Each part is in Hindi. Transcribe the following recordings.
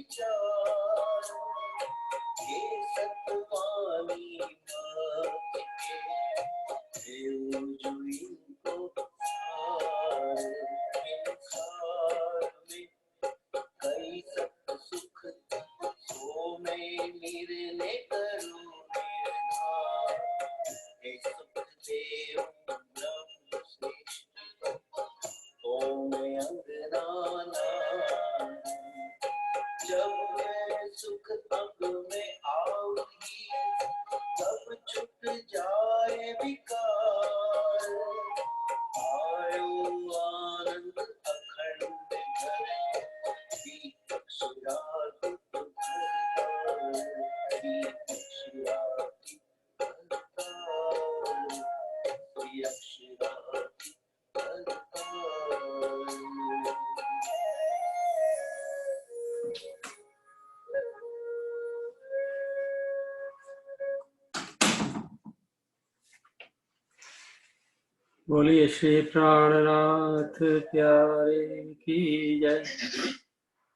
विचार, हे सतवानी जो इनको सार, इंसार में कई सत सुख, सो मैं निर्णय करूं निर्धार, हे सुख देव ब्रह्म श्रेष्ठ, ओम अंगनाना, जब मैं सुख अंग में आऊंगी, तब छुट जाए विकार, आयो आनंद अखंड घर, दीपक सुराग दीपक सुराग बोलिए श्री प्राणनाथ प्यारे की जय।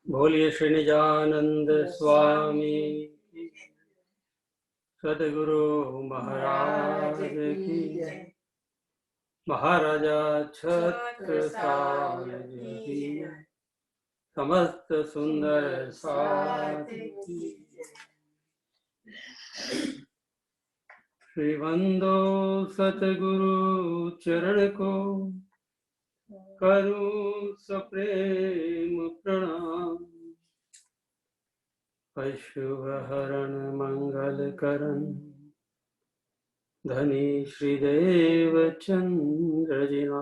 बोलिए श्री निजानंद स्वामी की, सदगुरु महाराज की जय। महाराजा छत्रसाल की जय। समस्त सुंदर साथ की श्री वंदो सतगुरु चरण को, करूं सप्रेम प्रणाम। पशुहरण मंगल करण, धनी श्रीदेव चंद्र जिना।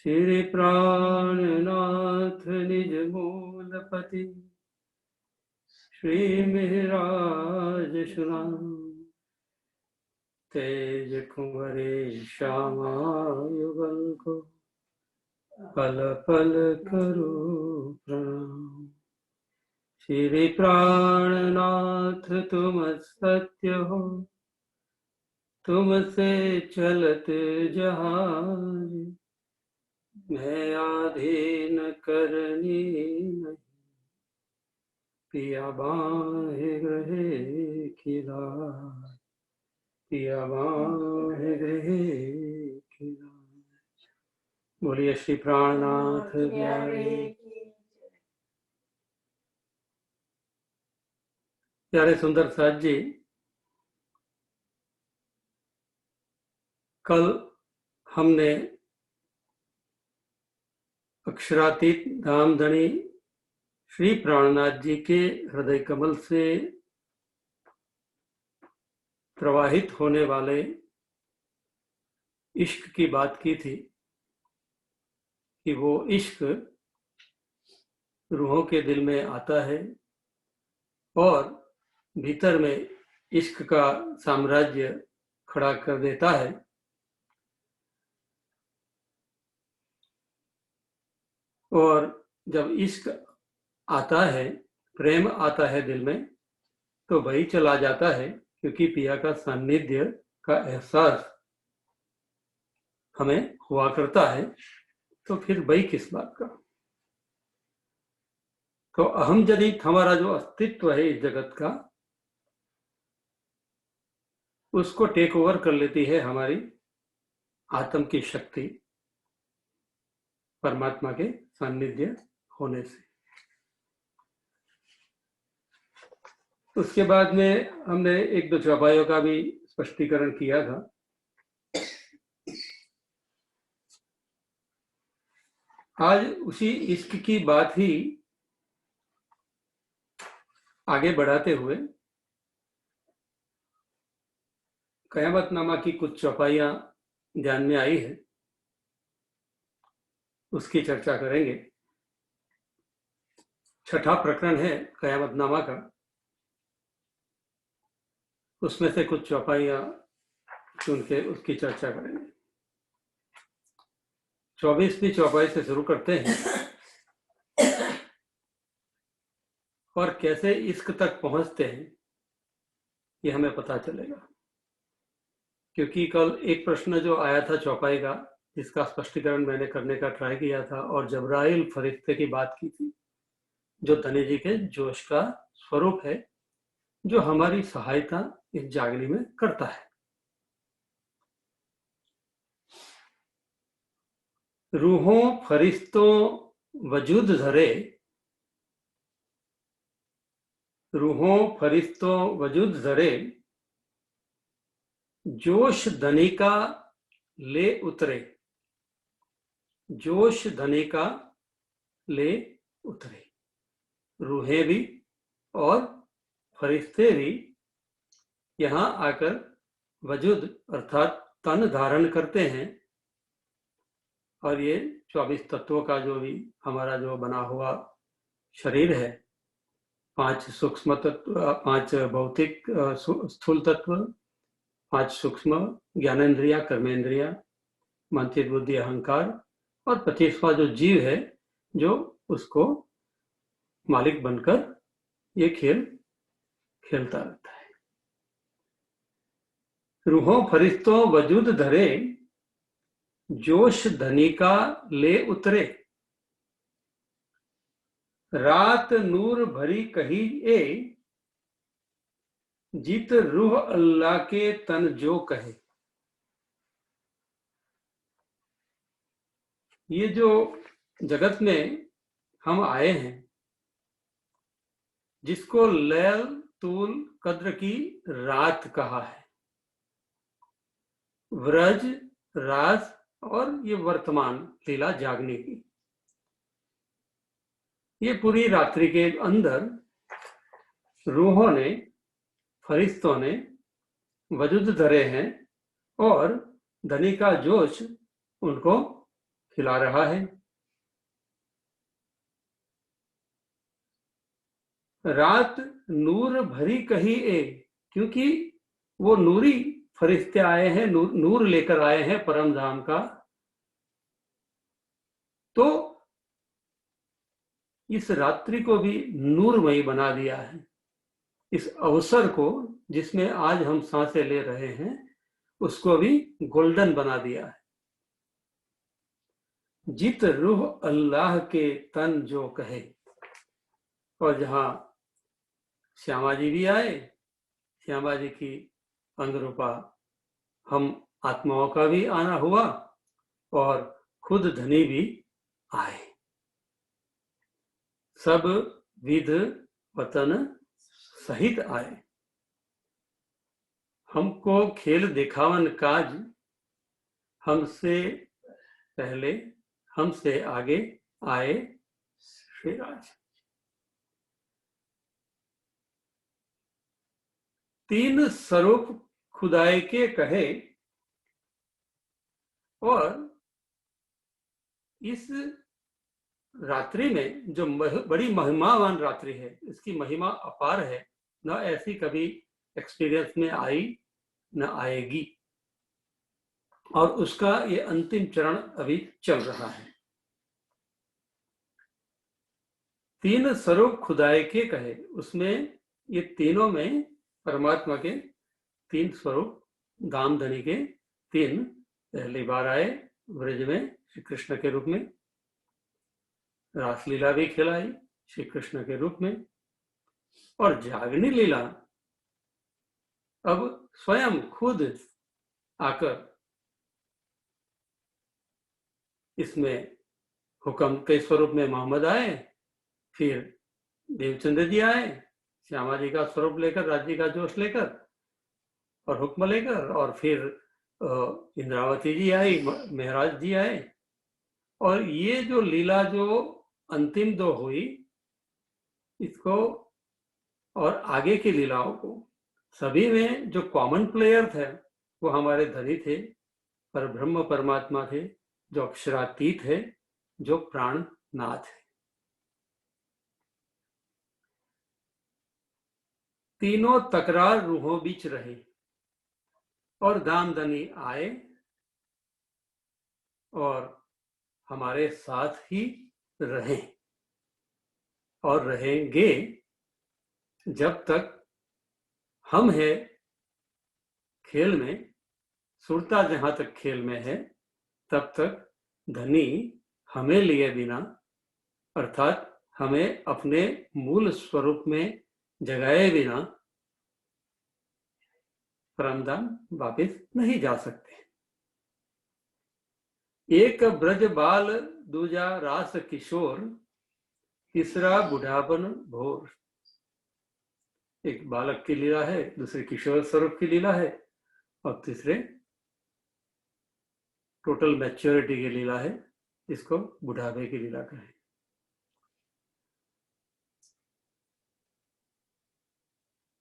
श्री प्राणनाथ निज मूलपति, श्री मिहिराज सुना। तेज कुंवरे श्यामा युगल को, पल पल करो प्रणाम। श्री प्राणनाथ तुम सत्य हो, तुमसे चलत जहाज। मैं आधीन करनी नहीं, पिया बाहे ग्रहे खिलाज। पिया बाहे ग्रहे खिलाज। बोलिए श्री प्राणनाथ प्यारे। प्यारे सुंदर साथ जी, कल हमने अक्षरातीत धामधनी श्री प्राणनाथ जी के हृदय कमल से प्रवाहित होने वाले इश्क की बात की थी कि वो इश्क रूहों के दिल में आता है और भीतर में इश्क का साम्राज्य खड़ा कर देता है। और जब इश्क आता है, प्रेम आता है दिल में, तो वही चला जाता है, क्योंकि पिया का सान्निध्य का एहसास हमें हुआ करता है। तो फिर वही किस बात का। तो अहम जनित हमारा जो अस्तित्व है इस जगत का, उसको टेक ओवर कर लेती है हमारी आत्म की शक्ति, परमात्मा के सान्निध्य होने से। उसके बाद में हमने एक दो चौपाइयों का भी स्पष्टीकरण किया था। आज उसी इश्क की बात ही आगे बढ़ाते हुए कयामतनामा की कुछ चौपाइयां ध्यान में आई है, उसकी चर्चा करेंगे। छठा प्रकरण है कयामतनामा का, उसमें से कुछ चौपाइयां चुन के उसकी चर्चा करेंगे। 24वीं चौपाई से शुरू करते हैं और कैसे इश्क तक पहुंचते हैं ये हमें पता चलेगा। क्योंकि कल एक प्रश्न जो आया था चौपाई का, जिसका स्पष्टीकरण मैंने करने का ट्राई किया था, और जबराइल फरिश्ते की बात की थी, जो धनी जी के जोश का स्वरूप है, जो हमारी सहायता इस जागने में करता है। रूहों फरिश्तों वजूद धरे, रूहों फरिश्तों वजूद धरे, जोश धनी का ले उतरे, जोश धनी का ले उतरे। रूहें भी और फरिश्ते भी यहाँ आकर वजूद अर्थात तन धारण करते हैं, और ये 24 तत्वों का जो भी हमारा जो बना हुआ शरीर है, 5 सूक्ष्म तत्व, 5 भौतिक स्थूल तत्व, 5 सूक्ष्म ज्ञानेन्द्रिया, कर्मेंद्रिया, मन चित्त बुद्धि अहंकार, और 25वां जो जीव है, जो उसको मालिक बनकर ये खेल खेलता रहता है। रूहों फरिश्तों वजूद धरे, जोश धनी का ले उतरे, रात नूर भरी कही ए, जीत रूह अल्लाह के तन जो कहे। ये जो जगत में हम आए हैं, जिसको लैल तूल कद्र की रात कहा है, व्रज रास और ये वर्तमान लीला जागने की, ये पूरी रात्रि के अंदर रूहों ने, फरिश्तों ने वजूद धरे हैं, और धनी का जोश उनको खिला रहा है। रात नूर भरी कही ए, क्योंकि वो नूरी फरिश्ते आए हैं, नूर लेकर आए हैं परम धाम का, तो इस रात्रि को भी नूरमयी बना दिया है। इस अवसर को जिसमें आज हम सांसें ले रहे हैं, उसको भी गोल्डन बना दिया है। जित रूह अल्लाह के तन जो कहे। और जहां श्यामा जी भी आए, श्यामा जी की अंगरूपा हम आत्माओं का भी आना हुआ, और खुद धनी भी आए। सब विध वतन सहित आए। हमको खेल दिखावन काज, हमसे पहले हमसे आगे आए श्री राज। 3 स्वरूप खुदाई के कहे, और इस रात्रि में जो बड़ी महिमावान रात्रि है, इसकी महिमा अपार है, न ऐसी कभी एक्सपीरियंस में आई न आएगी, और उसका ये अंतिम चरण अभी चल रहा है। 3 स्वरूप खुदाई के कहे, उसमें ये तीनों में परमात्मा के 3 स्वरूप, दामधनी के 3 पहली बार आए ब्रज में श्री कृष्ण के रूप में, रासलीला भी खिलाई श्री कृष्ण के रूप में, और जागनी लीला अब स्वयं खुद आकर इसमें हुक्म के स्वरूप में मोहम्मद आए, फिर देवचंद्र जी आए श्यामा जी का स्वरूप लेकर, राज्य का जोश लेकर और हुक्म लेकर, और फिर इंद्रावती जी आई, महाराज जी आए। और ये जो लीला जो अंतिम 2 हुई, इसको और आगे की लीलाओं को, सभी में जो कॉमन प्लेयर थे वो हमारे धनी थे, पर ब्रह्म परमात्मा थे, जो अक्षरातीत है, जो प्राणनाथ है। तीनों तकरार रूहों बीच रहे, और दामधनी आए और हमारे साथ ही रहे, और रहेंगे जब तक हम हैं खेल में। सुरता जहां तक खेल में है, तब तक धनी हमें लिए बिना, अर्थात हमें अपने मूल स्वरूप में जगाए बिना परमधाम वापिस नहीं जा सकते। एक ब्रज बाल, दूजा रास किशोर, तीसरा बुढ़ापन भोर। एक बालक की लीला है, दूसरे किशोर स्वरूप की लीला है, और तीसरे टोटल मैच्योरिटी की लीला है, जिसको बुढ़ापे की लीला कहें।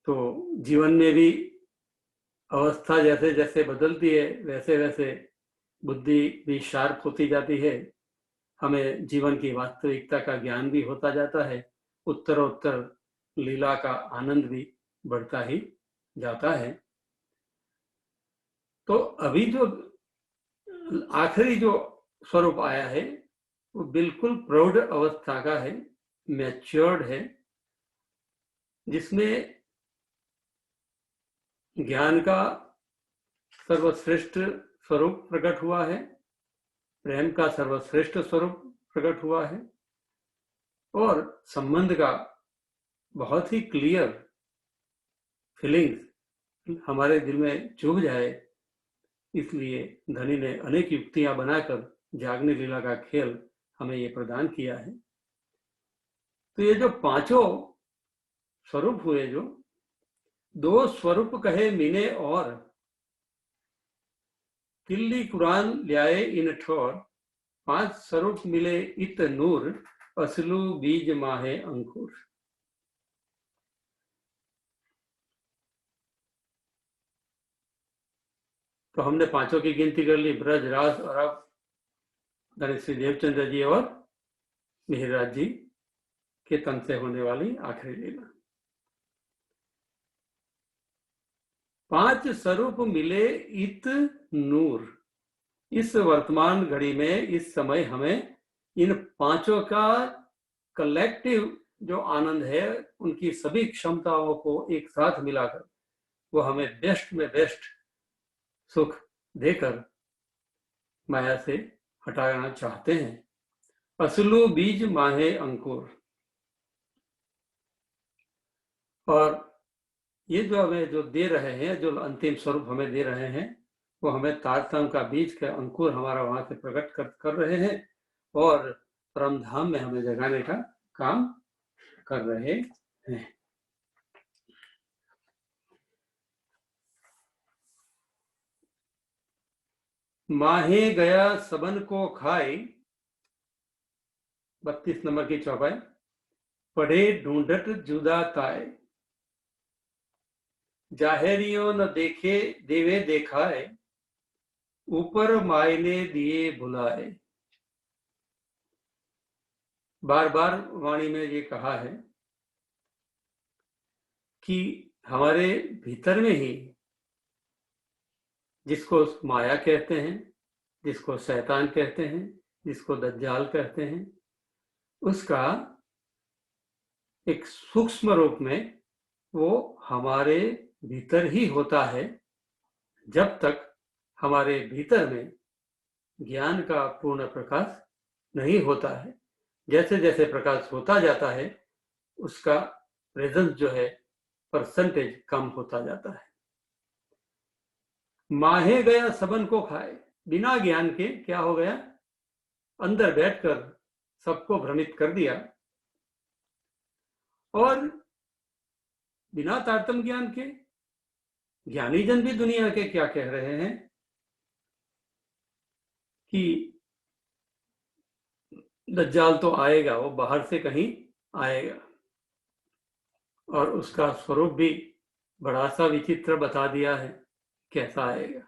तो जीवन में भी अवस्था जैसे जैसे बदलती है, वैसे वैसे बुद्धि भी शार्प होती जाती है, हमें जीवन की वास्तविकता का ज्ञान भी होता जाता है, उत्तरोत्तर लीला का आनंद भी बढ़ता ही जाता है। तो अभी जो आखिरी जो स्वरूप आया है वो बिल्कुल प्रौढ़ अवस्था का है, मैच्योर्ड है, जिसमें ज्ञान का सर्वश्रेष्ठ स्वरूप प्रकट हुआ है, प्रेम का सर्वश्रेष्ठ स्वरूप प्रकट हुआ है, और संबंध का बहुत ही क्लियर फीलिंग्स हमारे दिल में चुभ जाए, इसलिए धनी ने अनेक युक्तियां बनाकर जागने लीला का खेल हमें ये प्रदान किया है। तो ये जो पांचों स्वरूप हुए, जो दो स्वरूप कहे मीने और, किल्ली कुरान ल्याए इन ठोर, पांच स्वरूप मिले इत नूर, असलू बीज माहे अंकुर। तो हमने पांचों की गिनती कर ली, ब्रज, रास और अब धनी श्री देवचंद्र जी और मिहिरराज जी के तन से होने वाली आखिरी लीला। पांच स्वरूप मिले इत नूर। इस वर्तमान घड़ी में, इस समय हमें इन पांचों का कलेक्टिव जो आनंद है, उनकी सभी क्षमताओं को एक साथ मिलाकर वो हमें बेस्ट में बेस्ट सुख देकर माया से हटाना चाहते हैं। असलू बीज माहे अंकुर। और ये जो हमें जो दे रहे हैं, जो अंतिम स्वरूप हमें दे रहे हैं, वो हमें तारतम्य का बीज का अंकुर हमारा वहां से प्रकट कर रहे हैं और परमधाम में हमें जगाने का काम कर रहे हैं। माहे गया सबन को खाए, 32 नंबर की चौपाई। पढ़े ढूंढट जुदा ताए, जाहिरियों न देखे देवे देखाए, ऊपर मायने दिए भुलाए। बार बार वाणी में ये कहा है कि हमारे भीतर में ही, जिसको माया कहते हैं, जिसको शैतान कहते हैं, जिसको दज्जाल कहते हैं, उसका एक सूक्ष्म रूप में वो हमारे भीतर ही होता है, जब तक हमारे भीतर में ज्ञान का पूर्ण प्रकाश नहीं होता है। जैसे जैसे प्रकाश होता जाता है, उसका प्रेजेंस जो है, परसेंटेज कम होता जाता है। माहे गया सबन को खाए, बिना ज्ञान के क्या हो गया, अंदर बैठकर सबको भ्रमित कर दिया। और बिना तारतम्य ज्ञान के ज्ञानी जन भी दुनिया के क्या कह रहे हैं कि दज्जाल तो आएगा, वो बाहर से कहीं आएगा, और उसका स्वरूप भी बड़ा सा विचित्र बता दिया है, कैसा आएगा।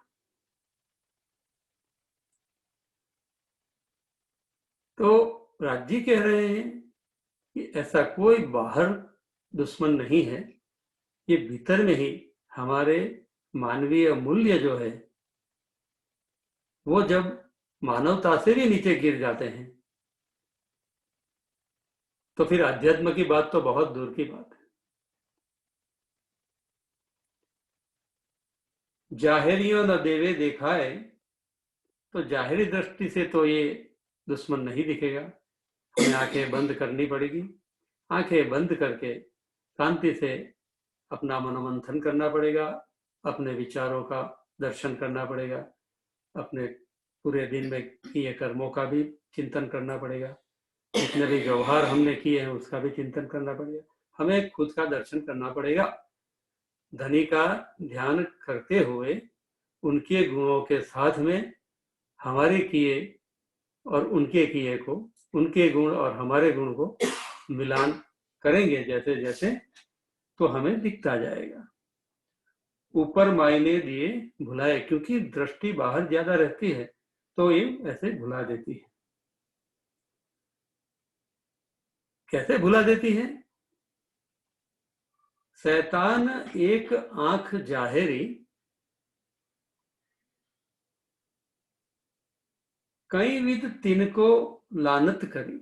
तो राजी कह रहे हैं कि ऐसा कोई बाहर दुश्मन नहीं है, ये भीतर में ही हमारे मानवीय मूल्य जो है, वो जब मानवता से भी नीचे गिर जाते हैं, तो फिर अध्यात्म की बात तो बहुत दूर की बात है। जाहिरियों न देवे देखाए, तो जाहिरी दृष्टि से तो ये दुश्मन नहीं दिखेगा, हमें आंखें बंद करनी पड़ेगी। आंखें बंद करके शांति से अपना मनोमंथन करना पड़ेगा, अपने विचारों का दर्शन करना पड़ेगा, अपने पूरे दिन में किए कर्मों का भी चिंतन करना पड़ेगा, जितने भी व्यवहार हमने किए हैं उसका भी चिंतन करना पड़ेगा, हमें खुद का दर्शन करना पड़ेगा। धनी का ध्यान करते हुए उनके गुणों के साथ में हमारे किए और उनके किए को, उनके गुण और हमारे गुण को मिलान करेंगे जैसे जैसे, तो हमें दिखता जाएगा। ऊपर मायने दिए भुलाए, क्योंकि दृष्टि बाहर ज्यादा रहती है तो ये ऐसे भुला देती है। कैसे भुला देती है? शैतान एक आंख जाहिरी कई विध तिनको लानत करी।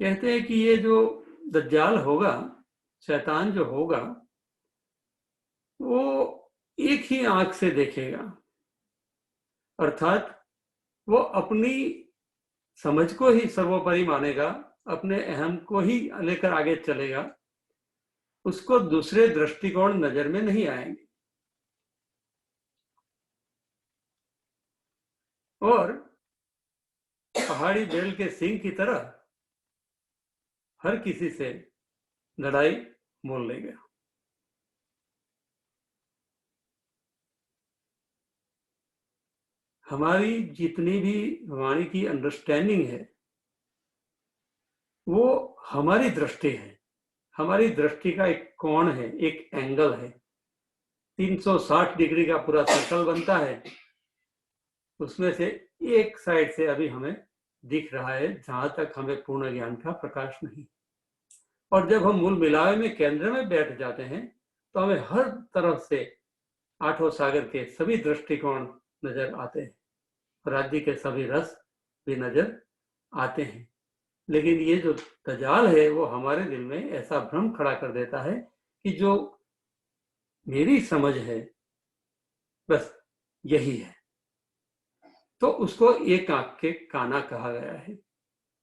कहते हैं कि ये जो दज्जाल होगा, शैतान जो होगा, वो एक ही आंख से देखेगा, अर्थात वो अपनी समझ को ही सर्वोपरि मानेगा, अपने अहम को ही लेकर आगे चलेगा, उसको दूसरे दृष्टिकोण नजर में नहीं आएंगे। और पहाड़ी बैल के सींग की तरह हर किसी से लड़ाई मोल लेगा। हमारी जितनी भी वाणी की अंडरस्टैंडिंग है वो हमारी दृष्टि है, हमारी दृष्टि का एक कोण है, एक एंगल है। 360 डिग्री का पूरा सर्कल बनता है, उसमें से एक साइड से अभी हमें दिख रहा है जहां तक हमें पूर्ण ज्ञान का प्रकाश नहीं। और जब हम मूल मिलावे में केंद्र में बैठ जाते हैं तो हमें हर तरफ से आठों सागर के सभी दृष्टिकोण नजर आते हैं, राज्य के सभी रस भी नजर आते हैं। लेकिन ये जो दजाल है वो हमारे दिल में ऐसा भ्रम खड़ा कर देता है कि जो मेरी समझ है बस यही है, तो उसको एक आंख के काना कहा गया है।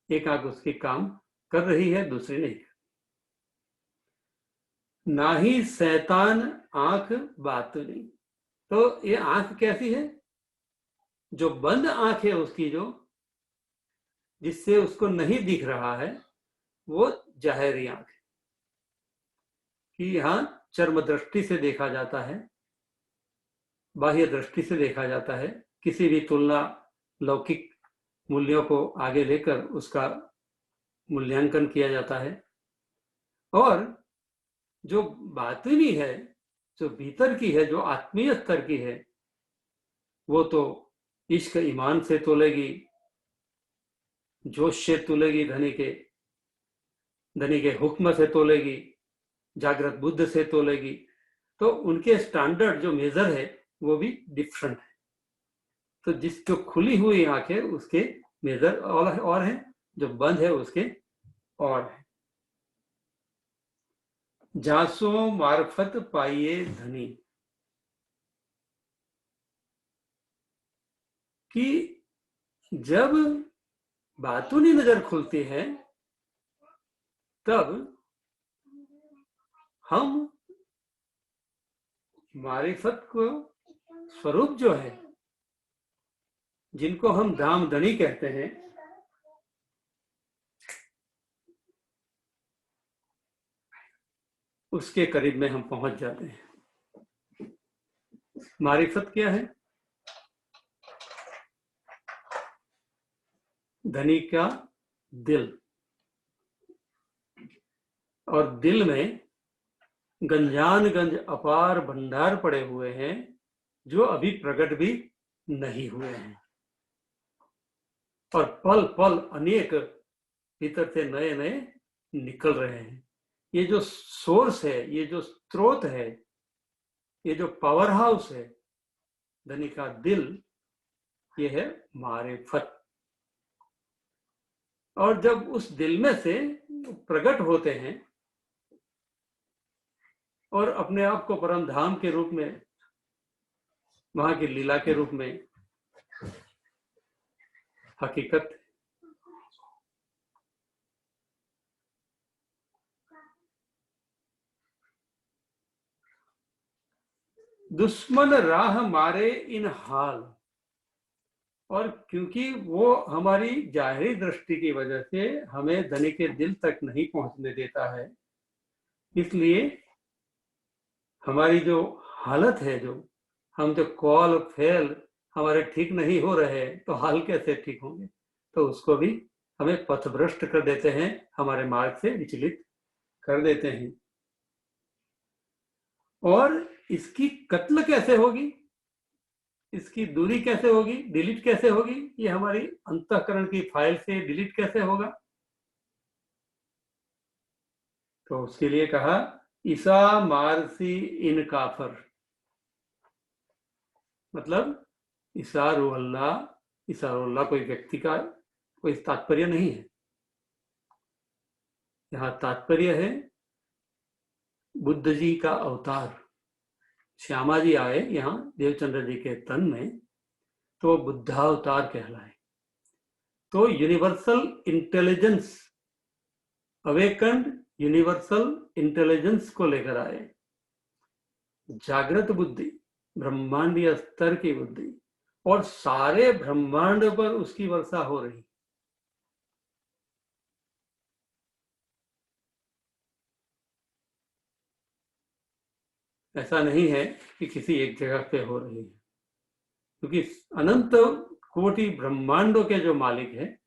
एक आंख उसकी काम कर रही है, दूसरी नहीं। ना ही शैतान आंख बात नहीं। तो ये आंख कैसी है? जो बंद आंख है उसकी, जो जिससे उसको नहीं दिख रहा है, वो जाहिरी आंख है कि यहां चर्म दृष्टि से देखा जाता है, बाह्य दृष्टि से देखा जाता है, किसी भी तुलना लौकिक मूल्यों को आगे लेकर उसका मूल्यांकन किया जाता है। और जो बातिनी है, जो भीतर की है, जो आत्मीय स्तर की है, वो तो इश्क ईमान से तोलेगी, जोश से तोलेगी, धनी के हुक्म से तोलेगी, जागृत बुद्ध से तोलेगी। तो उनके स्टैंडर्ड जो मेजर है वो भी डिफरेंट है। तो जिसको खुली हुई आंखें उसके मेजर और है, जो बंद है उसके और है। जासो मार्फत पाइए धनी, कि जब बातूनी नजर खुलती है तब हम मारिफत को स्वरूप जो है, जिनको हम धाम धनी कहते हैं, उसके करीब में हम पहुंच जाते हैं। मारिफत क्या है? धनी का दिल, और दिल में गंजानगंज अपार भंडार पड़े हुए हैं जो अभी प्रकट भी नहीं हुए हैं, और पल पल अनेक भीतर से नए नए निकल रहे हैं। ये जो सोर्स है, ये जो स्रोत है, ये जो पावर हाउस है धनी का दिल, ये है मारिफत। और जब उस दिल में से प्रकट होते हैं और अपने आप को परम धाम के रूप में, वहां की लीला के रूप में, हकीकत दुश्मन राह मारे इन हाल, और क्योंकि वो हमारी जाहिरी दृष्टि की वजह से हमें धनी के दिल तक नहीं पहुंचने देता है, इसलिए हमारी जो हालत है, जो हम जो कॉल फेल हमारे ठीक नहीं हो रहे, तो हाल कैसे ठीक होंगे? तो उसको भी हमें पथभ्रष्ट कर देते हैं, हमारे मार्ग से विचलित कर देते हैं। और इसकी कत्ल कैसे होगी, इसकी दूरी कैसे होगी, डिलीट कैसे होगी? ये हमारी अंतःकरण की फाइल से डिलीट कैसे होगा? तो उसके लिए कहा ईसा मारसी इन काफर, मतलब ईसा रूहल्लाह कोई व्यक्ति का कोई तात्पर्य नहीं है। यहाँ तात्पर्य है बुद्ध जी का अवतार। श्यामा जी आए यहाँ देवचंद्र जी के तन में, तो बुद्धावतार कहलाए। तो universal intelligence, awakened universal intelligence को लेकर आए, जागृत बुद्धि, ब्रह्मांडीय स्तर की बुद्धि, और सारे ब्रह्मांड पर उसकी वर्षा हो रही। ऐसा नहीं है कि किसी एक जगह पे हो रही है, क्योंकि अनंत कोटि ब्रह्मांडों के जो मालिक है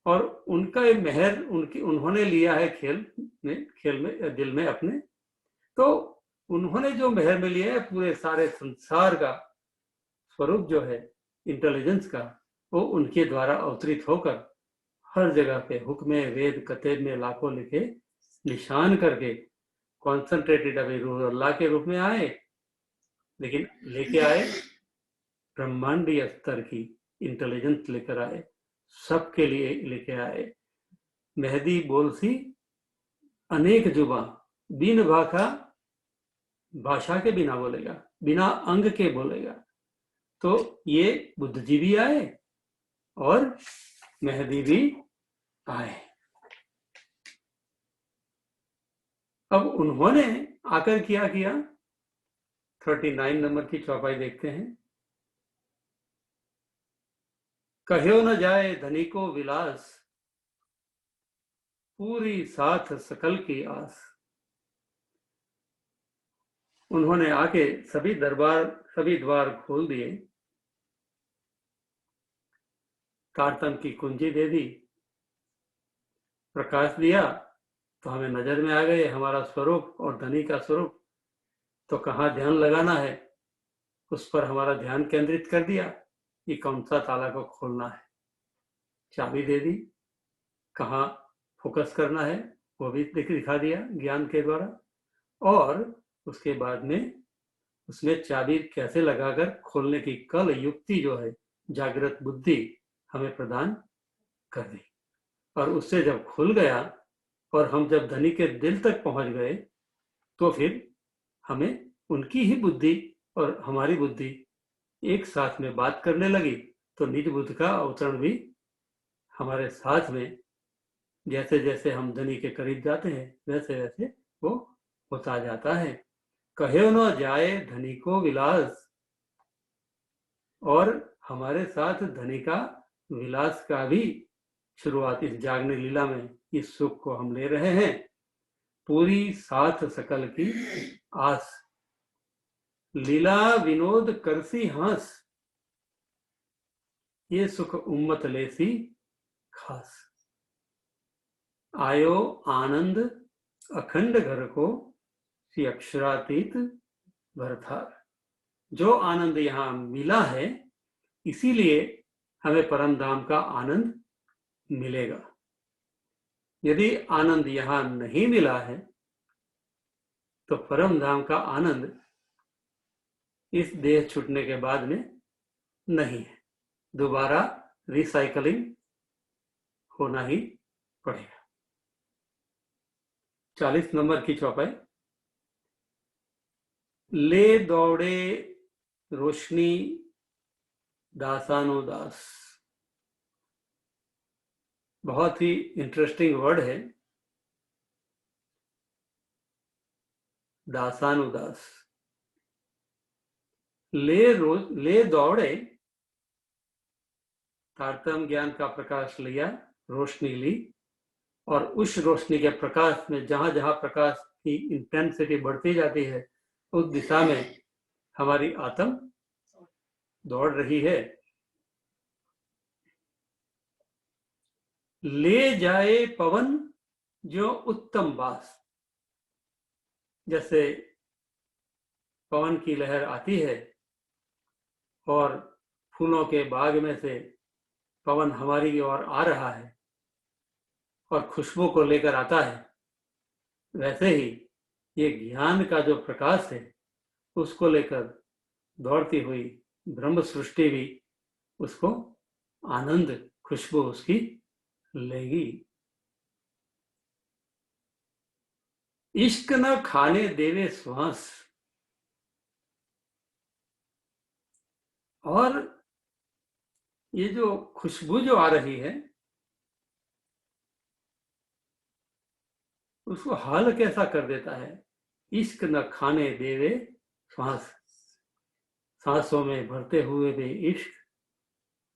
और उनका ये मेहर उन्होंने लिया है खेल में दिल में अपने, तो उन्होंने जो मेहर में लिया है पूरे सारे संसार का स्वरूप जो है इंटेलिजेंस का, वो उनके द्वारा अवतरित होकर हर जगह पे हुक्मे वेद कतेब में लाखों लिखे निशान करके कॉन्सेंट्रेटेड अभी रूह अल्लाह के रूप में आए, लेकिन लेके आए ब्रह्मांडीय स्तर की इंटेलिजेंस लेकर आए, सबके लिए लेके आए। मेहदी बोलसी अनेक जुबा, बिन भाखा, भाषा के बिना बोलेगा, बिना अंग के बोलेगा। तो ये बुद्ध जी भी आए और मेहदी भी आए। अब उन्होंने आकर क्या किया? 39 नंबर की चौपाई देखते हैं। कहो न जाए धनी को विलास, पूरी साथ सकल की आस। उन्होंने आके सभी द्वार खोल दिए, कारतम की कुंजी दे दी, प्रकाश दिया, तो हमें नजर में आ गए हमारा स्वरूप और धनी का स्वरूप। तो कहाँ ध्यान लगाना है, उस पर हमारा ध्यान केंद्रित कर दिया कि कौन सा ताला को खोलना है, चाबी दे दी। कहाँ फोकस करना है वो भी दिखा दिया ज्ञान के द्वारा, और उसके बाद में उसमें चाबी कैसे लगाकर खोलने की कल युक्ति जो है जागृत बुद्धि हमें प्रदान कर दी। और उससे जब खुल गया और हम जब धनी के दिल तक पहुंच गए, तो फिर हमें उनकी ही बुद्धि और हमारी बुद्धि एक साथ में बात करने लगी। तो निज बुद्ध का अवतरण भी हमारे साथ में, जैसे जैसे हम धनी के करीब जाते हैं वैसे वैसे वो होता जाता है। कहो न जाए धनी को विलास, और हमारे साथ धनी का विलास का भी शुरुआत इस जागने लीला में इस सुख को हम ले रहे हैं। पूरी साथ सकल की आस, लीला विनोद करसी हंस, ये सुख उम्मत लेसी खास। आयो आनंद अखंड घर को, सी अक्षरातीत भरथार। जो आनंद यहाँ मिला है, इसीलिए हमें परम धाम का आनंद मिलेगा। यदि आनंद यहाँ नहीं मिला है, तो परम धाम का आनंद इस देह छूटने के बाद में नहीं है, दोबारा रिसाइकलिंग होना ही पड़ेगा। 40 नंबर की चौपाई। ले दौड़े रोशनी दासानुदास, बहुत ही इंटरेस्टिंग वर्ड है दासानुदास। ले दौड़े, तारतम्य ज्ञान का प्रकाश लिया, रोशनी ली, और उस रोशनी के प्रकाश में जहां जहां प्रकाश की इंटेंसिटी बढ़ती जाती है उस दिशा में हमारी आत्म दौड़ रही है। ले जाए पवन जो उत्तम बास, जैसे पवन की लहर आती है और फूलों के बाग में से पवन हमारी ओर आ रहा है और खुशबू को लेकर आता है, वैसे ही ये ज्ञान का जो प्रकाश है उसको लेकर दौड़ती हुई ब्रह्म सृष्टि भी उसको आनंद, खुशबू उसकी लेगी। इश्क न खाने देवे श्वास, और ये जो खुशबू जो आ रही है उसको हाल कैसा कर देता है। इश्क न खाने देवे श्वास, सांसों में भरते हुए भी इश्क,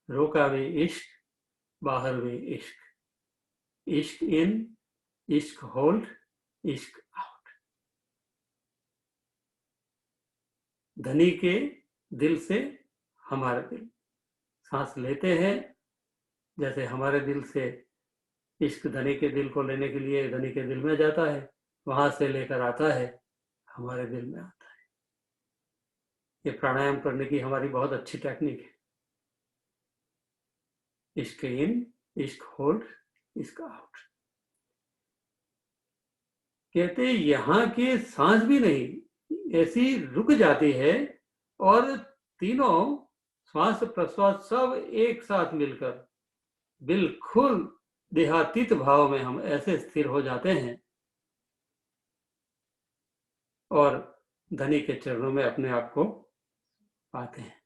रोका भी इश्क, बाहर भी इश्क, इश्क इन, इश्क होल्ड, इश्क आउट। धनी के दिल से हमारा दिल, सांस लेते हैं जैसे हमारे दिल से इश्क धनी के दिल को लेने के लिए धनी के दिल में जाता है, वहां से लेकर आता है हमारे दिल में आता है। ये प्राणायाम करने की हमारी बहुत अच्छी टेक्निक है। इश्क इन, इश्क होल्ड, इश्क आउट। कहते यहाँ की सांस भी नहीं ऐसी रुक जाती है और तीनों श्वास प्रश्वास सब एक साथ मिलकर बिल्कुल देहातीत भाव में हम ऐसे स्थिर हो जाते हैं और धनी के चरणों में अपने आप को पाते हैं।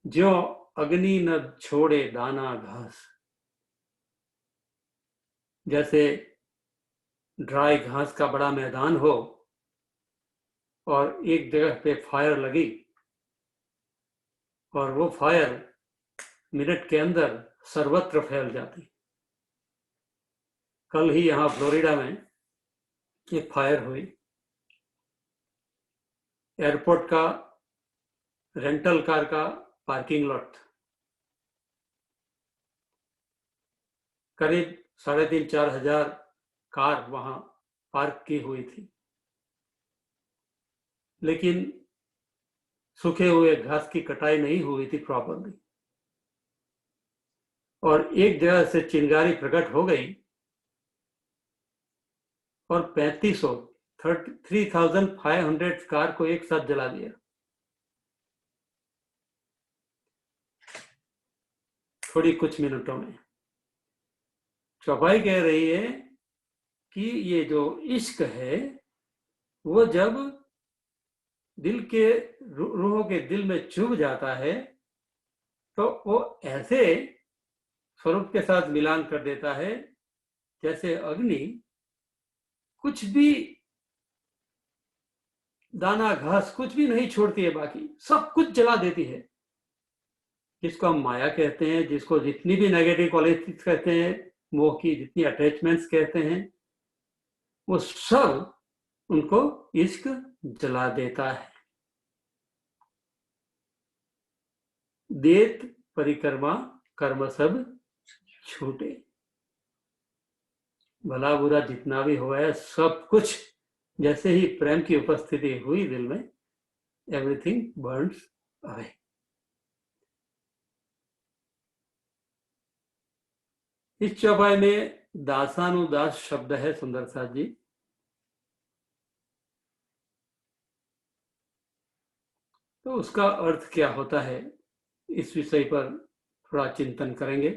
जो अग्नि न छोड़े दाना घास, जैसे ड्राई घास का बड़ा मैदान हो और एक जगह पे फायर लगी और वो फायर मिनट के अंदर सर्वत्र फैल जाती। कल ही यहाँ फ्लोरिडा में एक फायर हुई। एयरपोर्ट का रेंटल कार का पार्किंग लॉट, करीब 3,500-4 हजार कार वहां पार्क की हुई थी, लेकिन सूखे हुए घास की कटाई नहीं हुई थी प्रॉपरली और एक जगह से चिंगारी प्रकट हो गई और 3,500 कार को एक साथ जला दिया। थोड़ी कुछ मिनटों में चौपाई कह रही है कि ये जो इश्क है वो जब दिल के रूहों के दिल में चुभ जाता है तो वो ऐसे स्वरूप के साथ मिलान कर देता है जैसे अग्नि कुछ भी दाना घास कुछ भी नहीं छोड़ती है, बाकी सब कुछ जला देती है। जिसको हम माया कहते हैं, जिसको जितनी भी नेगेटिव क्वालिटीज कहते हैं, मोह की जितनी अटैचमेंट्स कहते हैं, वो सब उनको इश्क जला देता है। देत परिक्रमा कर्म सब छूटे, भला बुरा जितना भी हुआ है सब कुछ जैसे ही प्रेम की उपस्थिति हुई दिल में, एवरीथिंग बर्न्स अवे। इस चौपाई में दासानुदास शब्द है सुंदर साथ जी। तो उसका अर्थ क्या होता है इस विषय पर थोड़ा चिंतन करेंगे।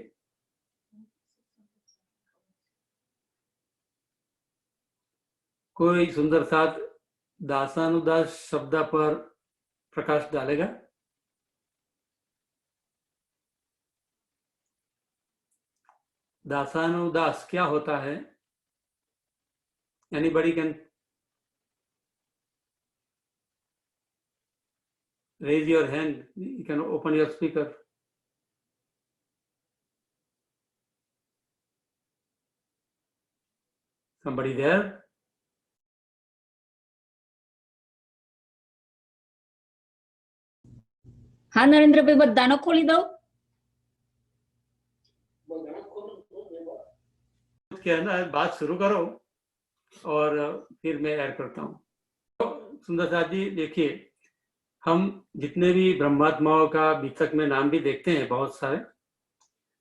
कोई सुंदर साथ दासानुदास शब्द पर प्रकाश डालेगा? दासानुदास क्या होता है? Anybody can? raise your hand. You can open your speaker. Somebody there? હા નરેન્દ્રભાઈ, બધાનો ખોલી દઉં? कहना है, बात शुरू करो और फिर मैं ऐड करता हूँ। तो सुंदर साथ जी, देखिए, हम जितने भी ब्रह्मात्माओं का बीतक में नाम भी देखते हैं बहुत सारे,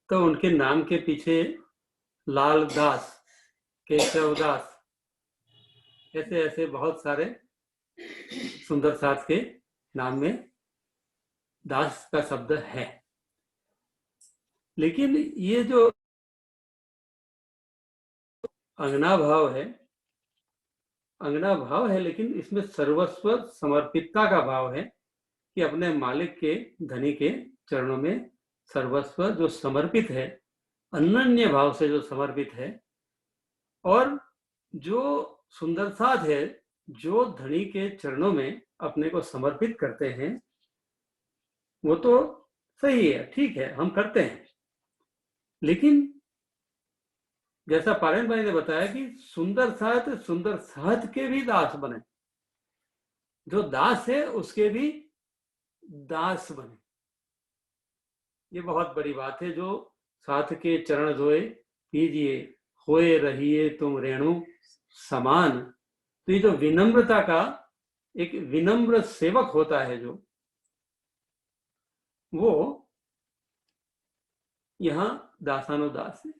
तो उनके नाम के पीछे लाल दास, केशव दास, ऐसे ऐसे बहुत सारे सुंदर साथ के नाम में दास का शब्द है। लेकिन ये जो अंगना भाव है, लेकिन इसमें सर्वस्व समर्पितता का भाव है कि अपने मालिक के, धनी के चरणों में सर्वस्व जो समर्पित है, अनन्य भाव से जो समर्पित है, और जो सुंदर साथ है, जो धनी के चरणों में अपने को समर्पित करते हैं, वो तो सही है, ठीक है, हम करते हैं। लेकिन जैसा पारण भाई ने बताया कि सुंदर साथ के भी दास बने, जो दास है उसके भी दास बने। ये बहुत बड़ी बात है। जो साथ के चरण धोए कीजिए, होए रहिए तुम रेणु समान। तो ये जो विनम्रता का, एक विनम्र सेवक होता है जो, वो यहाँ दासानुदास है।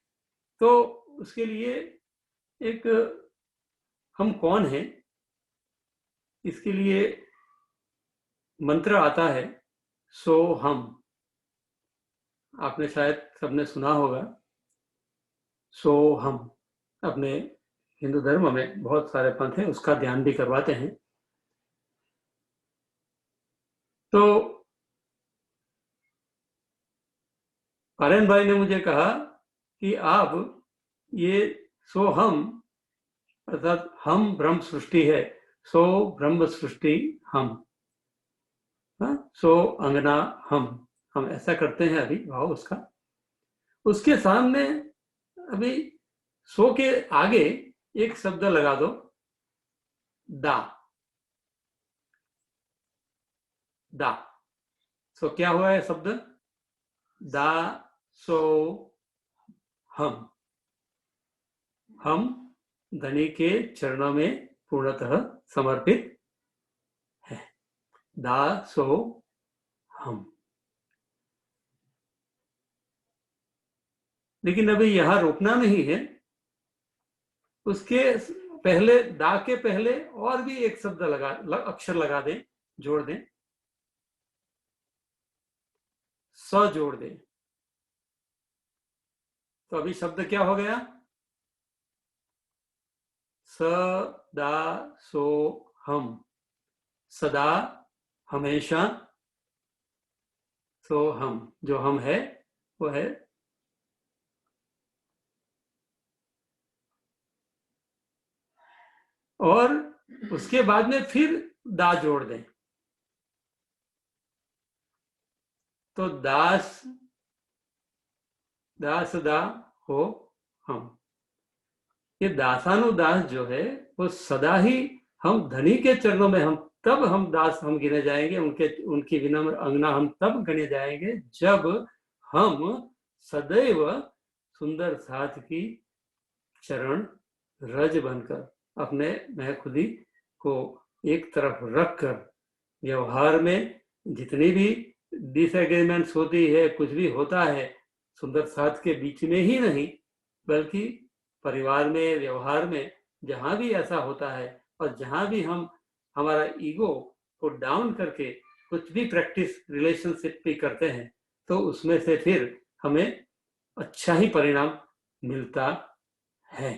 तो उसके लिए एक, हम कौन हैं, इसके लिए मंत्र आता है, सो हम। आपने शायद सबने सुना होगा, सो हम। अपने हिंदू धर्म में बहुत सारे पंथ हैं, उसका ध्यान भी करवाते हैं। तो पारण भाई ने मुझे कहा कि आप ये सो हम, अर्थात हम ब्रह्म सृष्टि है, सो ब्रह्म सृष्टि हम, सो अंगना हम ऐसा करते हैं अभी भाव उसका। उसके सामने अभी सो के आगे एक शब्द लगा दो, दा। दा, सो क्या हुआ है शब्द? दा सो हम धनी के चरणों में पूर्णतः समर्पित है। दा सो हम। लेकिन अभी यहां रुकना नहीं है, उसके पहले, दा के पहले और भी एक शब्द अक्षर लगा दें, जोड़ दें, स जोड़ दें। तो अभी शब्द क्या हो गया? सदा सो हम। सदा, हमेशा, सो हम, जो हम है वो है। और उसके बाद में फिर दा जोड़ दें, तो दास, दास दा हो हम। ये दासानुदास जो है वो सदा ही, हम धनी के चरणों में, हम तब हम दास हम गिने जाएंगे, उनकी विनम्र अंगना हम तब गिने जाएंगे जब हम सदैव सुंदर साथ की चरण रज बनकर, अपने मैं खुदी को एक तरफ रखकर, व्यवहार में जितनी भी डिसएग्रीमेंट्स होती है, कुछ भी होता है, सुंदर साथ के बीच में ही नहीं, बल्कि परिवार में, व्यवहार में, जहां भी ऐसा होता है, और जहां भी हम हमारा ईगो को डाउन करके कुछ भी प्रैक्टिस रिलेशनशिप भी करते हैं, तो उसमें से फिर हमें अच्छा ही परिणाम मिलता है।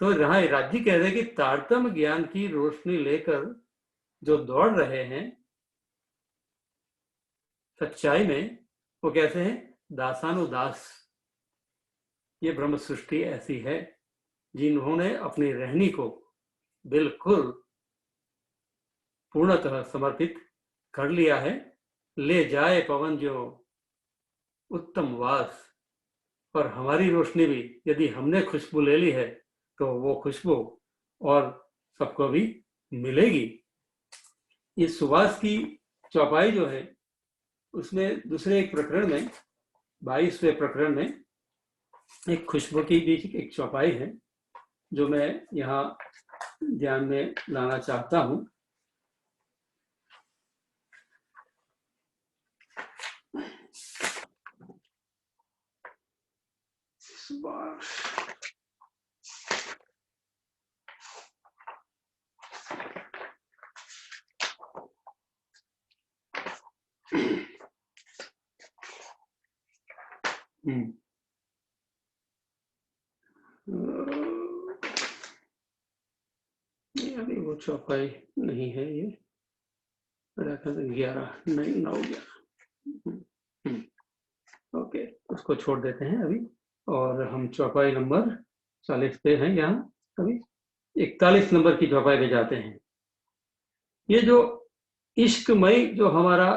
तो यहाँ राज्य कह रहे हैं कि तारतम्य ज्ञान की रोशनी लेकर जो दौड़ रहे हैं सच्चाई में, वो कैसे हैं? दासानुदास। ये ब्रह्म सृष्टि ऐसी है जिन्होंने अपनी रहनी को बिल्कुल पूर्णतः समर्पित कर लिया है, ले जाए पवन जो उत्तम वास। और हमारी रोशनी भी यदि हमने खुशबू ले ली है तो वो खुशबू और सबको भी मिलेगी। इस सुवास की चौपाई जो है उसमें दूसरे एक प्रकरण में 22वें प्रकरण में एक खुशबू की भी एक चौपाई है जो मैं यहाँ ध्यान में लाना चाहता हूँ। अभी वो चौपाई नहीं है, ये 11 नहीं 9 11। ओके, उसको छोड़ देते हैं अभी और हम चौपाई नंबर 40 पे हैं। यहाँ अभी 41 नंबर की चौपाई पे जाते हैं। ये जो इश्कमय जो हमारा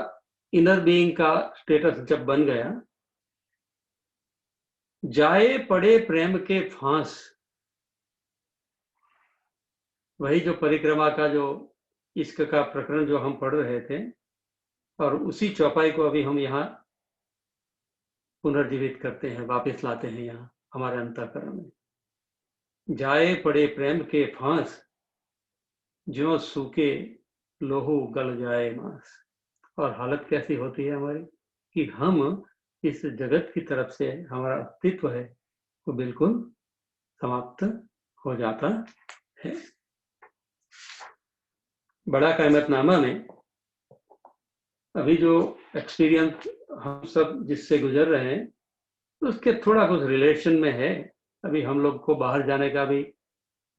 इनर बीइंग का स्टेटस जब बन गया, जाए पड़े प्रेम के फांस, वही जो परिक्रमा का जो इश्क का प्रकरण जो हम पढ़ रहे थे, और उसी चौपाई को अभी हम यहाँ पुनर्जीवित करते हैं, वापस लाते हैं यहाँ हमारे अंतःकरण में। जाए पड़े प्रेम के फांस, ज्यों सूखे लोहू गल जाए मांस। और हालत कैसी होती है हमारी कि हम इस जगत की तरफ से हमारा अस्तित्व है वो बिल्कुल समाप्त हो जाता है। बड़ा कायमतनामा में अभी जो एक्सपीरियंस हम सब जिससे गुजर रहे हैं उसके थोड़ा कुछ रिलेशन में है। अभी हम लोग को बाहर जाने का भी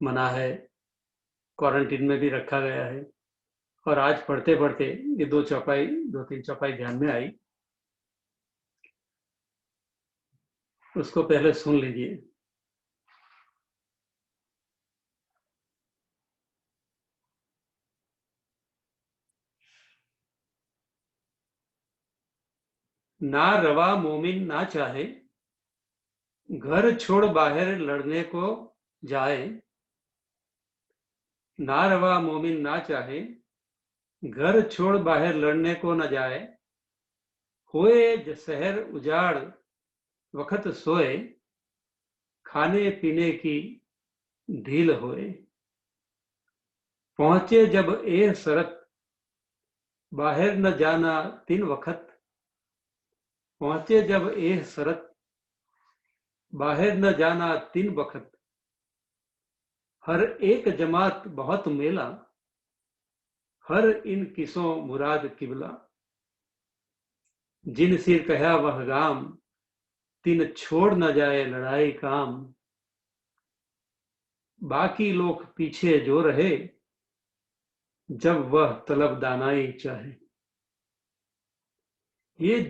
मना है, क्वारंटीन में भी रखा गया है। और आज पढ़ते पढ़ते ये 2-3 चौपाई ध्यान में आई, उसको पहले सुन लीजिए। ना रवा मोमिन ना चाहे, घर छोड़ बाहर लड़ने को जाए। ना रवा मोमिन ना चाहे, घर छोड़ बाहर लड़ने को न जाए। होए शहर उजाड़ वक्त सोए, खाने पीने की ढील होए। पहुंचे जब ए सरत, बाहर न जाना 3 वक्त। पहुंचे जब ए सरत, बाहर न जाना 3 वक्त। हर एक जमात बहुत मेला, हर इन किसों मुराद किबला। जिन सिर कहा वह गाम, तीन छोड़ न जाए लड़ाई काम। बाकी लोग पीछे जो रहे, जब वह तलब दानाई चाहे। ये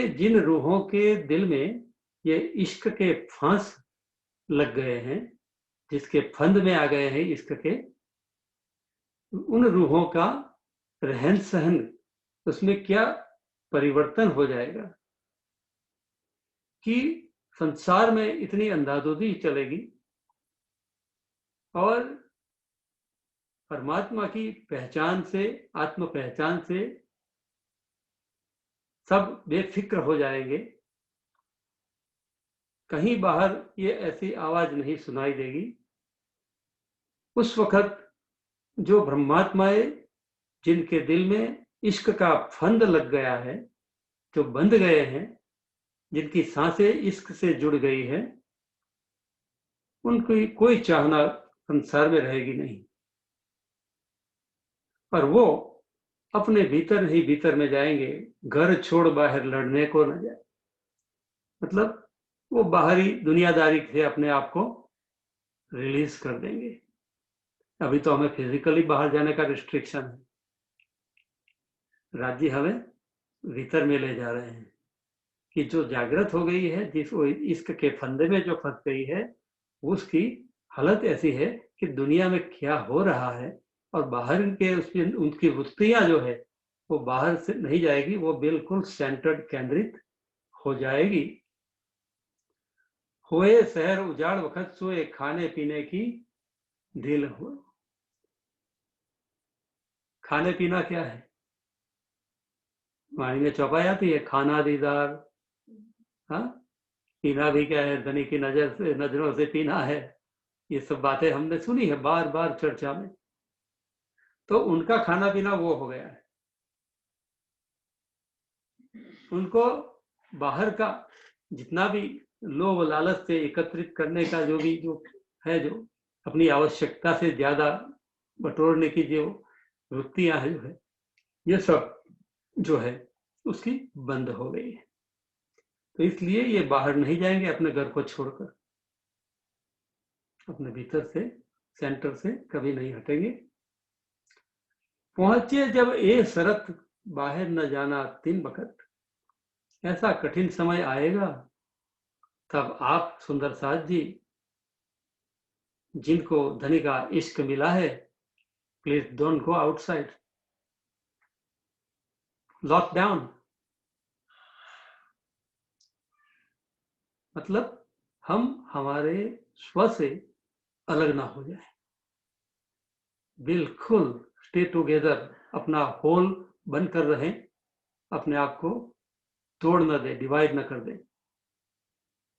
जिन रूहों के दिल में ये इश्क के फांस लग गए हैं, जिसके फंद में आ गए हैं इश्क के, उन रूहों का रहन सहन, उसमें क्या परिवर्तन हो जाएगा कि संसार में इतनी अंधाधुंधी चलेगी और परमात्मा की पहचान से, आत्म पहचान से सब बेफिक्र हो जाएंगे। कहीं बाहर ये ऐसी आवाज नहीं सुनाई देगी। उस वक्त जो ब्रह्मात्माएं जिनके दिल में इश्क का फंद लग गया है, जो बंध गए हैं, जिनकी सांसें इश्क से जुड़ गई है, उनकी कोई चाहना संसार में रहेगी नहीं। और वो अपने भीतर ही भीतर में जाएंगे, घर छोड़ बाहर लड़ने को न जाए। मतलब वो बाहरी दुनियादारी से अपने आप को रिलीज कर देंगे। अभी तो हमें फिजिकली बाहर जाने का रिस्ट्रिक्शन है, राज्य हमें भीतर में ले जा रहे हैं कि जो जागृत हो गई है, जिस इश्क के फंदे में जो फंस गई है, उसकी हालत ऐसी है कि दुनिया में क्या हो रहा है और बाहर के उसकी उनकी वृत्तियां जो है वो बाहर से नहीं जाएगी, वो बिल्कुल सेंटर्ड केंद्रित हो जाएगी। होए शहर उजाड़ वक्त सोए, खाने पीने की ढील हो। खाने पीना क्या है? वाणी में चौपाई आती है, खाना दीदार। हाँ, पीना भी क्या है? धनी की नजर से, नजरों से पीना है। ये सब बातें हमने सुनी है बार बार चर्चा में। तो उनका खाना पीना वो हो गया है। उनको बाहर का जितना भी लोभ लालच से एकत्रित करने का जो है, जो अपनी आवश्यकता से ज्यादा बटोरने की जो वृत्तियां है, जो है, ये सब जो है उसकी बंद हो गई है। तो इसलिए ये बाहर नहीं जाएंगे अपने घर को छोड़कर, अपने भीतर से, सेंटर से कभी नहीं हटेंगे। पहुंचे जब ए शरत, बाहर न जाना तीन बखत। ऐसा कठिन समय आएगा तब आप सुंदर साथ जी, जिनको धनी का इश्क मिला है, please don't go outside. Lockdown मतलब हम हमारे स्व से अलग ना हो जाए, बिल्कुल स्टे टुगेदर, अपना होल बनकर रहें, अपने आप को तोड़ न दे, डिवाइड न कर दे।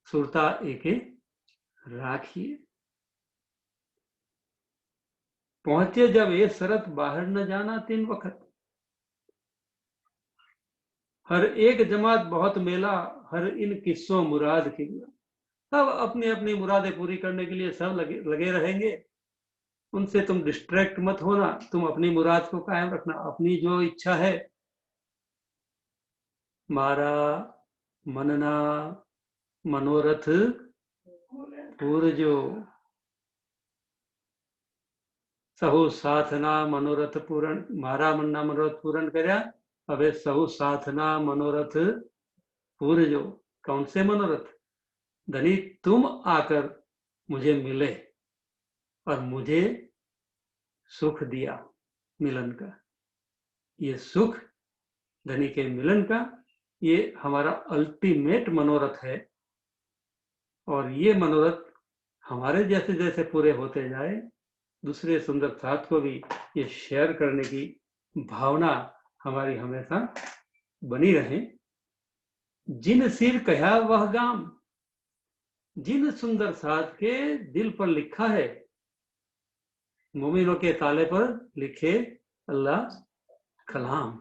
सुरता एके राखिए। पहुंचे जब ये शरत, बाहर न जाना तीन वक्त। हर एक जमात बहुत मेला, हर इन किस्सों मुराद की। सब अपनी अपनी मुरादें पूरी करने के लिए सब लगे रहेंगे। उनसे तुम डिस्ट्रैक्ट मत होना, तुम अपनी मुराद को कायम रखना। अपनी जो इच्छा है, मारा मनना मनोरथ पूरजो, सहु साधना मनोरथ पूरण। मारा मनना मनोरथ पूरण कर्या, अबे सहु साधना मनोरथ पूरजो। कौन से मनोरथ? धनी तुम आकर मुझे मिले और मुझे सुख दिया मिलन का। ये सुख धनी के मिलन का, ये हमारा अल्टीमेट मनोरथ है। और ये मनोरथ हमारे जैसे जैसे पूरे होते जाए, दूसरे सुंदर साथ को भी ये शेयर करने की भावना हमारी हमेशा बनी रहे। जिन सिर कहा वह गाम, जिन सुंदर साथ के दिल पर लिखा है, मोमिनों के ताले पर लिखे अल्लाह कलाम।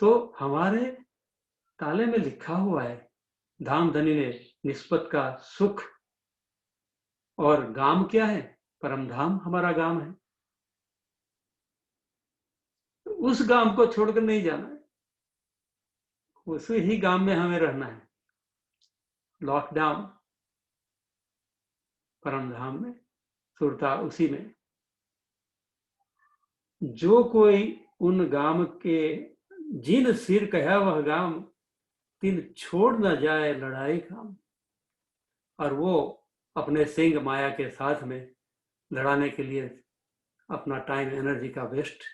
तो हमारे ताले में लिखा हुआ है, धाम धनी ने निस्बत का सुख। और गाम क्या है? परम धाम हमारा गाम है। उस गाम को छोड़कर नहीं जाना है, उसी ही गाम में हमें रहना है। लॉकडाउन परम धाम में, सुरता उसी में। जो कोई उन गाम के, जिन सिर कहा वह गाम, तिन छोड़ न जाए लड़ाई काम। और वो अपने सिंह माया के साथ में लड़ाने के लिए अपना टाइम एनर्जी का वेस्ट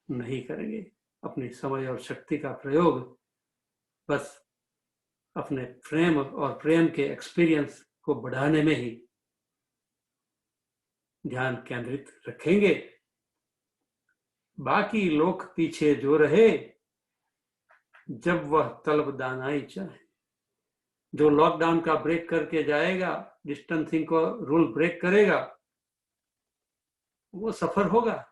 नहीं करेंगे। अपनी समय और शक्ति का प्रयोग बस अपने प्रेम और प्रेम के एक्सपीरियंस को बढ़ाने में ही ध्यान केंद्रित रखेंगे। बाकी लोग पीछे जो रहे, जब वह तलब दानाई चाहे। जो लॉकडाउन का ब्रेक करके जाएगा, डिस्टेंसिंग को रूल ब्रेक करेगा, वो सफर होगा।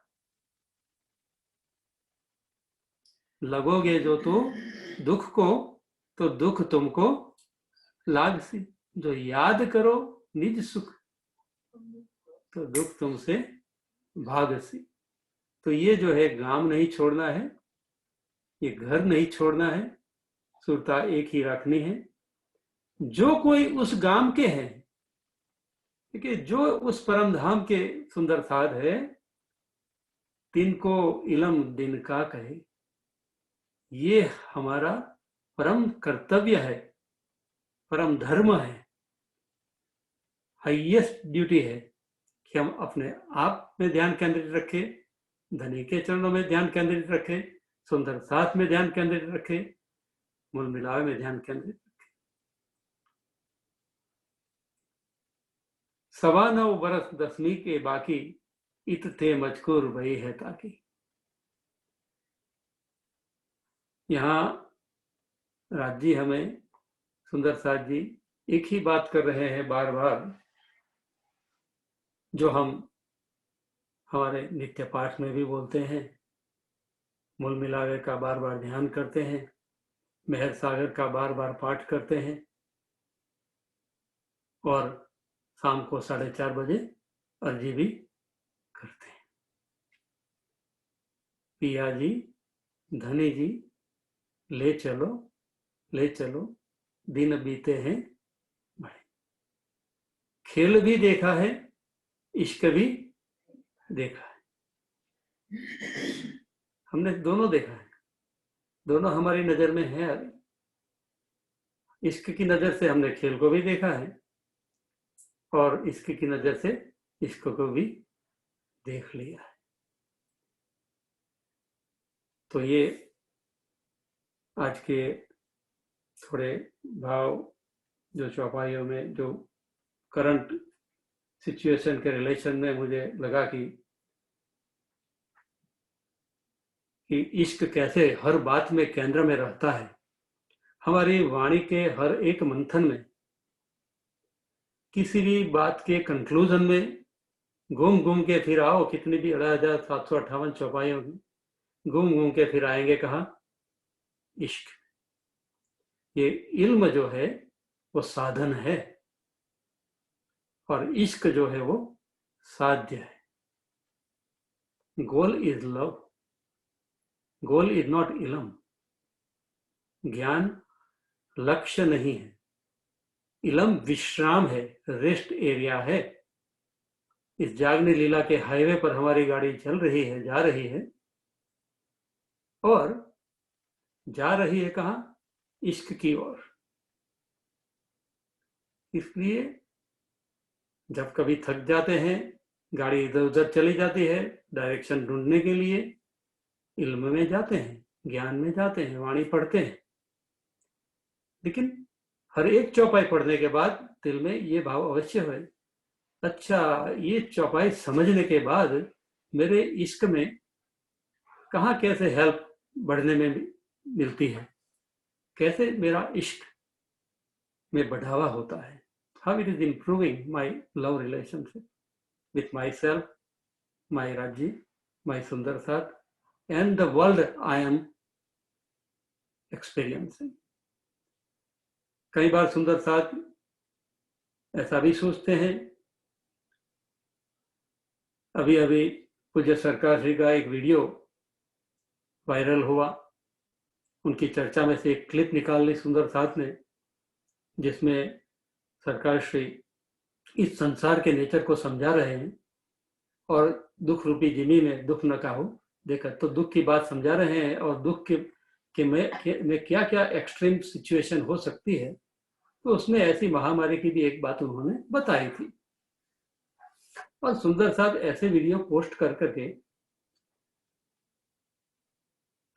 लगोगे जो तो दुख को, तो दुख तुमको लाग सी। जो याद करो निज सुख, तो दुख तुमसे भाग सी। तो ये जो है, गांव नहीं छोड़ना है, ये घर नहीं छोड़ना है, सुरता एक ही रखनी है। जो कोई उस गांव के हैं, देखिए, जो उस परम धाम के सुंदर साध है, तिनको इलम दिन का कहे। ये हमारा परम कर्तव्य है, परम धर्म है, हाईएस्ट ड्यूटी है कि हम अपने आप में ध्यान केंद्रित रखें, धनी के चरणों में ध्यान केंद्रित रखें, सुंदर साथ में ध्यान केंद्रित रखे, मूल मिलावे में ध्यान केंद्रित रखे। 9.25 बरस 10वीं के बाकी, इत थे मजकूर वही है ताकि। यहाँ राज जी हमें, सुंदर साथ जी एक ही बात कर रहे हैं बार बार, जो हम हमारे नित्य पाठ में भी बोलते हैं। मूल मिलावे का बार बार ध्यान करते हैं, मेहर सागर का बार बार पाठ करते हैं, और शाम को 4:30 बजे अर्जी भी करते हैं। पिया जी, धनी जी, ले चलो, दिन बीते हैं बड़े। खेल भी देखा है, इश्क भी देखा है। हमने दोनों देखा है, दोनों हमारी नजर में है। इश्क की नजर से हमने खेल को भी देखा है, और इश्क की नजर से इश्क को भी देख लिया है। तो ये आज के थोड़े भाव जो चौपाइयों में, जो करंट सिचुएशन के रिलेशन में मुझे लगा कि इश्क कैसे हर बात में केंद्र में रहता है। हमारी वाणी के हर एक मंथन में, किसी भी बात के कंक्लूजन में घूम के फिर आओ, कितनी भी 18,758 चौपाइयों की घूम के फिर आएंगे कहाँ? इश्क। ये इल्म जो है वो साधन है, और इश्क जो है वो साध्य है। Goal is love, goal is not इलम। ज्ञान लक्ष्य नहीं है, इलम विश्राम है, रेस्ट एरिया है। इस जागनी लीला के हाईवे पर हमारी गाड़ी चल रही है, जा रही है, और जा रही है कहाँ? इश्क की ओर। इसलिए जब कभी थक जाते हैं, गाड़ी इधर उधर चली जाती है, डायरेक्शन ढूंढने के लिए इल्म में जाते हैं, ज्ञान में जाते हैं, वाणी पढ़ते हैं। लेकिन हर एक चौपाई पढ़ने के बाद दिल में ये भाव अवश्य है, अच्छा ये चौपाई समझने के बाद मेरे इश्क में कहाँ कैसे हेल्प बढ़ने में मिलती है, कैसे मेरा इश्क में बढ़ावा होता है, how it is improving my love relationship with myself, my Raji, my Sundar Saath, and the world I am experiencing. कई बार सुंदर साथ ऐसा भी सोचते हैं। अभी अभी पूज्य सरकार श्री का एक वीडियो वायरल हुआ, उनकी चर्चा में से एक क्लिप निकाल ली सुंदर साथ ने, जिसमें सरकार श्री इस संसार के नेचर को समझा रहे हैं, और दुख रूपी जिमी में दुख न काहू देखा, तो दुख की बात समझा रहे हैं, और दुख के में क्या क्या एक्सट्रीम सिचुएशन हो सकती है। तो उसमें ऐसी महामारी की भी एक बात उन्होंने बताई थी। और सुंदर साथ ऐसे वीडियो पोस्ट कर करके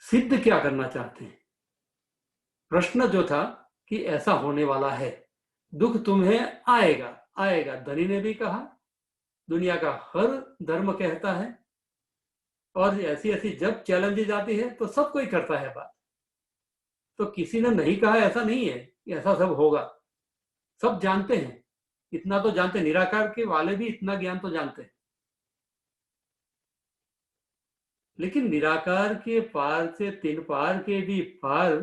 सिद्ध क्या करना चाहते हैं? प्रश्न जो था कि ऐसा होने वाला है, दुख तुम्हें आएगा आएगा। धनी ने भी कहा, दुनिया का हर धर्म कहता है, और ऐसी ऐसी जब चैलेंजेस आती है तो सब कोई करता है बात। तो किसी ने नहीं कहा ऐसा नहीं है कि ऐसा सब होगा, सब जानते हैं, इतना तो जानते, निराकार के वाले भी इतना ज्ञान तो जानते हैं। लेकिन निराकार के पार से तीन पार के भी पार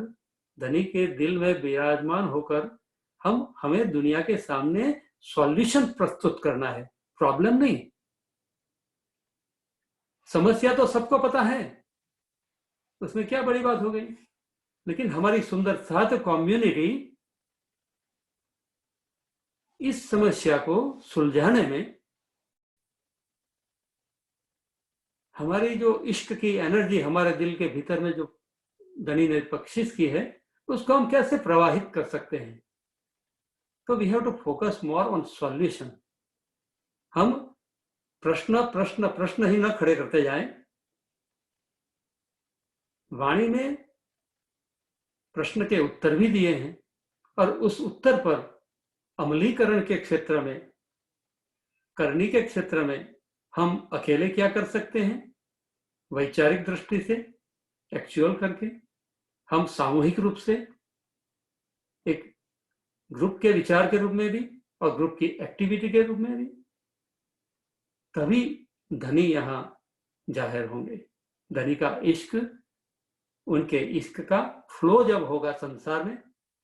धनी के दिल में विराजमान होकर हमें दुनिया के सामने सॉल्यूशन प्रस्तुत करना है, प्रॉब्लम नहीं। समस्या तो सबको पता है, उसमें क्या बड़ी बात हो गई। लेकिन हमारी सुंदर साथ कम्युनिटी इस समस्या को सुलझाने में हमारी जो इश्क की एनर्जी हमारे दिल के भीतर में जो धनी ने बख्शिश की है, उसको हम कैसे प्रवाहित कर सकते हैं। तो we have to focus more on solution. हम प्रश्न प्रश्न प्रश्न ही ना खड़े करते जाएं, वाणी में प्रश्न के उत्तर भी दिए हैं और उस उत्तर पर अमलीकरण के क्षेत्र में, करनी के क्षेत्र में हम अकेले क्या कर सकते हैं, वैचारिक दृष्टि से एक्चुअल करके, हम सामूहिक रूप से एक ग्रुप के विचार के रूप में भी और ग्रुप की एक्टिविटी के रूप में भी, तभी धनी यहाँ जाहिर होंगे। धनी का इश्क, उनके इश्क का फ्लो जब होगा संसार में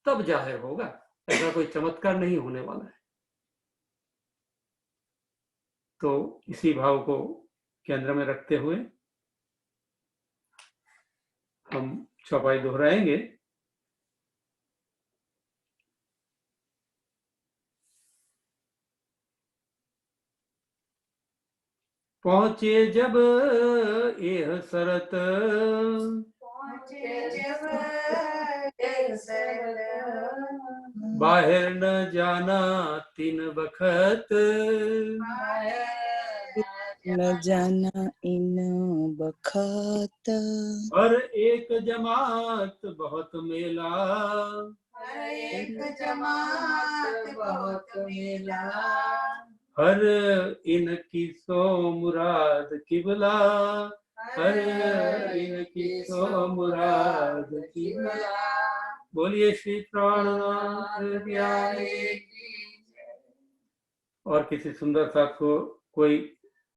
तब जाहिर होगा, ऐसा कोई चमत्कार नहीं होने वाला है। तो इसी भाव को केंद्र में रखते हुए हम चौपाई दोहराएंगे। पहुंचे जब यह शरत, बाहर न जाना तीन बखत, न जाना इन बखत, हर एक जमात बहुत मेला, एक जमात बहुत मेला, हर इनकी सो मुराद किबला, हर इनकी सो मुराद किबला। बोलिए श्री प्राणनाथ प्यारे। और किसी सुंदर सा को कोई